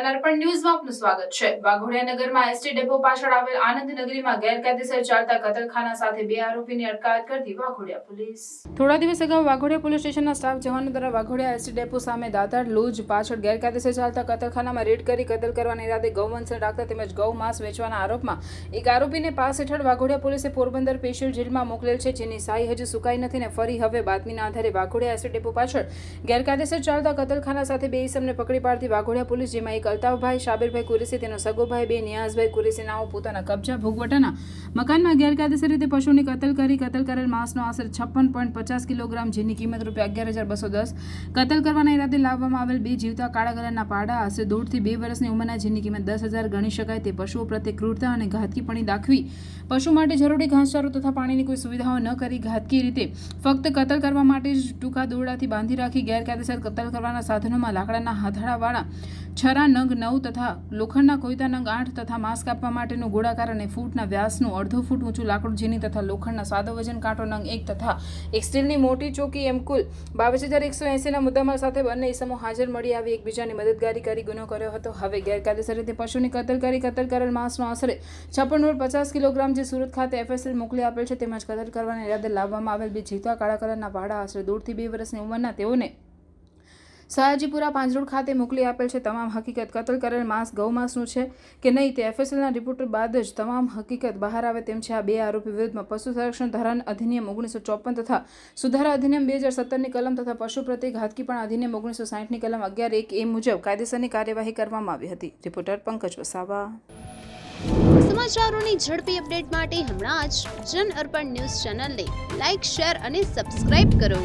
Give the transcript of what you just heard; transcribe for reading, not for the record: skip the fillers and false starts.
જન અર્પણ ન્યૂઝમાં આપનું સ્વાગત છે। વાઘોડિયા નગરમાં એસટી ડેપો પાછળ આવેલ આનંદ નગરીમાં ગેરકાયદેસર ચાલતા કતલખાના સાથે 2 આરોપીની અટકાયત કરતી વાઘોડિયા પોલીસ। થોડા દિવસ અગાઉ વાઘોડિયા પોલીસ સ્ટેશનના સ્ટાફ જવાનો દ્વારા વાઘોડિયા એસટી ડેપો સામે દાતાર લૂજ પાછળ ગેરકાયદેસર ચાલતા કતલખાનામાં રેડ કરી કતલ કરવાના ઇરાદે ગૌવંશ રાખતા તેમજ ગૌ માંસ વેચવાના આરોપમાં એક આરોપીને પાસ હેઠળ વાઘોડિયા પોલીસે પોરબંદર સ્પેશિયલ જેલમાં મોકલેલ છે, જેની સાઈ હજુ સુકાઈ નથી ને ફરી હવે બાતમીના આધારે વાઘોડિયા એસટી ડેપો પાછળ ગેરકાયદેસર ચાલતા કતલખાના સાથે 2 ઇસમને પકડી પાડતી વાઘોડિયા પોલીસ, જેમાં એક અલ્તાફભાઈ શાબીરભાઈ કુરેશી, તેનો સગોભાઈ 2 નિયાઝભાઈ કુરેશી નાઓ પોતાના કબજા ભોગવટાના મકાનમાં ગેરકાયદેસર રીતે પશુની કતલ કરી કતલ કરેલ માંસનો આશરે 56.50 કિલોગ્રામ, જેની કિંમત ₹11,210 કતલ કરવાના ઇરાદે લાવવામાં આવેલ 2 જીવતા કાળા કલરના પાડા આશરે 1.5 થી 2 વર્ષની ઉંમરના, જેની કિંમત 10,000 ગણી શકાય તે પશુઓ પ્રત્યે ક્રૂરતા અને ઘાતકીપણી દાખવી પશુ માટે જરૂરી ઘાસચારો તથા પાણીની કોઈ સુવિધાઓ ન કરી ઘાતકી રીતે ફક્ત કતલ કરવા માટે જ ટૂંકા દોરડાથી બાંધી રાખી ગેરકાયદેસર કતલ કરવાના સાધનોમાં લાકડાના હથાળાવાળા છરા નંગ 9 તથા લોખંડના કોયતા નંગ 8 તથા માંસ કાપવા માટેનું ગોળાકાર અને ફૂટના વ્યાસનું 1.5 ફૂટ ઊંચું લાકડું, જેની તથા લોખંડના સાદો વજન કાંટો નંગ 1 તથા એક સ્ટીલની મોટી ચોકી એમ કુલ 22,180ના મુદ્દામાલ સાથે બંને ઇસમો હાજર મળી આવી એકબીજાની મદદગારી કરી ગુનો કર્યો હતો। હવે ગેરકાયદેસર રીતે પશુની કતલ કરી કતલ કરેલ માંસનો આશરે 56.50 કિલોગ્રામ જે સુરત ખાતે FSL મોકલી આપેલ છે, તેમજ કતલ કરવાના ઇરાદે લાવવામાં આવેલ 2 જીવતા કાળા કલરના પાડા આશરે 1.5 થી 2 વર્ષની ઉંમરના તેઓને સયાજીપુરા પાંજરોડ ખાતે મોકલી આપેલ છે। તમામ હકીકત કતલ કરેલ માંસ ગૌ માંસનું છે કે નહીં તે FSLના રિપોર્ટ બાદ જ તમામ હકીકત બહાર આવે તેમ છે। આ 2 આરોપી વિરુદ્ધમાં પશુ સંરક્ષણ ધારા અધિનિયમ 1954 તથા સુધારા અધિનિયમ 2017ની કલમ તથા પશુ પ્રત્યે ઘાતકીપણા અધિનિયમ 1960ની કલમ 11(1)(a) મુજબ કાયદેસરની કાર્યવાહી કરવામાં આવી હતી। રિપોર્ટર પંકજ વસાવા। સમાચારોની ઝડપી અપડેટ માટે હમણાં જ જન અર્પણ ન્યૂઝ ચેનલને લાઇક, શેર અને સબસ્ક્રાઇબ કરો।